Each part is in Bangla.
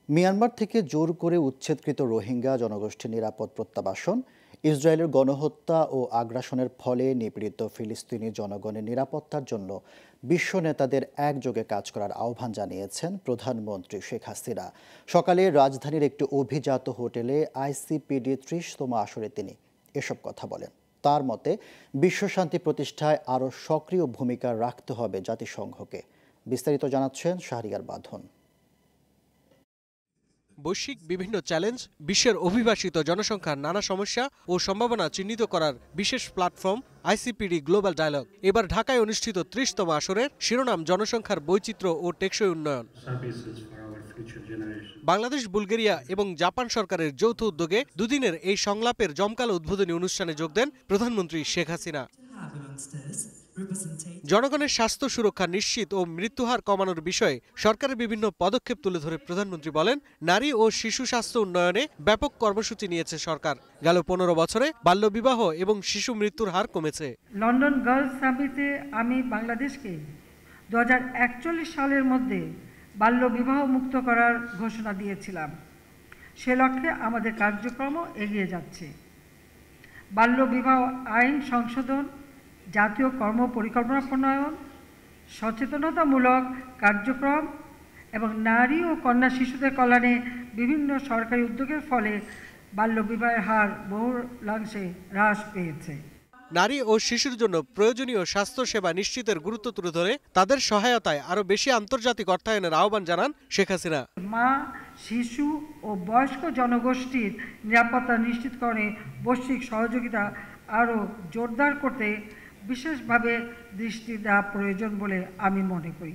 মিয়ানমার থেকে জোর করে উচ্ছেদকৃত রোহিঙ্গা জনগোষ্ঠীর নিরাপদ প্রত্যাবাসন, ইসরায়েলের গণহত্যা ও আগ্রাসনের ফলে নিপীড়িত ফিলিস্তিনি জনগণের নিরাপত্তার জন্য বিশ্ব নেতাদের একযোগে কাজ করার আহ্বান জানিয়েছেন প্রধানমন্ত্রী শেখ হাসিনা। সকালে রাজধানীর একটি অভিজাত হোটেলে আইসিপিডি ৩০তম আসরে তিনি এসব কথা বলেন। তার মতে বিশ্বশান্তি প্রতিষ্ঠায় আরও সক্রিয় ভূমিকা রাখতে হবে জাতিসংঘকে। বিস্তারিত জানাচ্ছেন শাহরিয়ার বাঁধন। বৈশ্বিক বিভিন্ন চ্যালেঞ্জ, বিশ্বের অভিবাসিত জনসংখ্যার নানা সমস্যা ও সম্ভাবনা চিহ্নিত করার বিশেষ প্ল্যাটফর্ম আইসিপিডি গ্লোবাল ডায়ালগ এবার ঢাকায় অনুষ্ঠিত ৩০তম আসরের শিরোনাম জনসংখ্যার বৈচিত্র্য ও টেকসই উন্নয়ন। বাংলাদেশ, বুলগেরিয়া এবং জাপান সরকারের যৌথ উদ্যোগে দুদিনের এই সংলাপের জমকালো উদ্বোধনী অনুষ্ঠানে যোগ দেন প্রধানমন্ত্রী শেখ হাসিনা। জনগণের স্বাস্থ্য সুরক্ষা নিশ্চিত ও মৃত্যুহার কমানোর বিষয়ে সরকারের বিভিন্ন পদক্ষেপ তুলে ধরে প্রধানমন্ত্রী বলেন, নারী ও শিশু স্বাস্থ্য উন্নয়নে ব্যাপক কর্মসূচি নিয়েছে সরকার। গেল ১৫ বছরে বাল্যবিবাহ এবং শিশু মৃত্যুর হার কমেছে। লন্ডন গার্লস সামিটে আমি বাংলাদেশকে ২০৪১ সালের মধ্যে বাল্যবিবাহ মুক্ত করার ঘোষণা দিয়েছিলাম। সে লক্ষ্যে আমাদের কার্যক্রমও এগিয়ে যাচ্ছে। বাল্যবিবাহ আইন সংশোধন, জাতীয় কর্ম পরিকল্পনা প্রণয়ন, সচেতনতামূলক কার্যক্রম এবং নারী ও কন্যা শিশুদের কল্যাণে বিভিন্ন সরকারি উদ্যোগের ফলে বাল্যবিবাহের হার বহুলাংশে হ্রাস পেয়েছে। নারী ও শিশুর জন্য প্রয়োজনীয় স্বাস্থ্যসেবা নিশ্চিতের গুরুত্ব তুলে ধরে তাদের সহায়তায় আরও বেশি আন্তর্জাতিক অর্থায়নের আহ্বান জানান শেখ হাসিনা। মা, শিশু ও বয়স্ক জনগোষ্ঠীর নিরাপত্তা নিশ্চিতকরণে বৈশ্বিক সহযোগিতা আরও জোরদার করতে বিশেষভাবে দৃষ্টি দেওয়া প্রয়োজন বলে আমি মনে করি।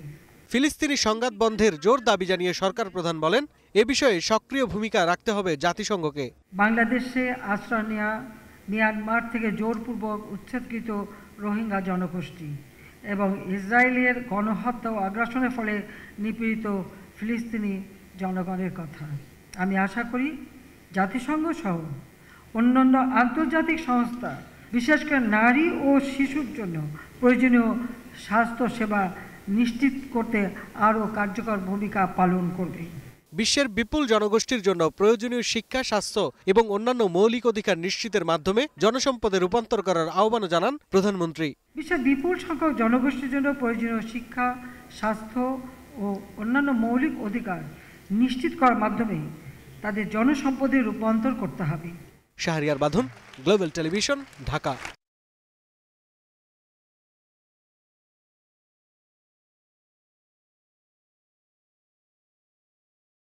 ফিলিস্তিনি সংঘাত বন্ধের জোর দাবি জানিয়ে সরকার প্রধান বলেন, এ বিষয়ে সক্রিয় ভূমিকা রাখতে হবে জাতিসংঘকে। বাংলাদেশে আশ্রয় নেওয়া মিয়ানমার থেকে জোরপূর্বক উচ্ছেদকৃত রোহিঙ্গা জনগোষ্ঠী এবং ইসরায়েলের গণহত্যা ও আগ্রাসনের ফলে নিপীড়িত ফিলিস্তিনি জনগণের কথা আমি আশা করি জাতিসংঘ সহ অন্যান্য আন্তর্জাতিক সংস্থা বিশেষ করে নারী ও শিশুর জন্য প্রয়োজনীয় স্বাস্থ্যসেবা নিশ্চিত করতে আরও কার্যকর ভূমিকা পালন করবে। বিশ্বের বিপুল জনগোষ্ঠীর জন্য প্রয়োজনীয় শিক্ষা, স্বাস্থ্য এবং অন্যান্য মৌলিক অধিকার নিশ্চিতের মাধ্যমে জনসম্পদে রূপান্তর করার আহ্বানও জানান প্রধানমন্ত্রী। বিশ্বের বিপুল সংখ্যক জনগোষ্ঠীর জন্য প্রয়োজনীয় শিক্ষা, স্বাস্থ্য ও অন্যান্য মৌলিক অধিকার নিশ্চিত করার মাধ্যমে তাদের জনসম্পদে রূপান্তর করতে হবে। শাহরিয়ার বাঁধন, গ্লোবাল টেলিভিশন, ঢাকা।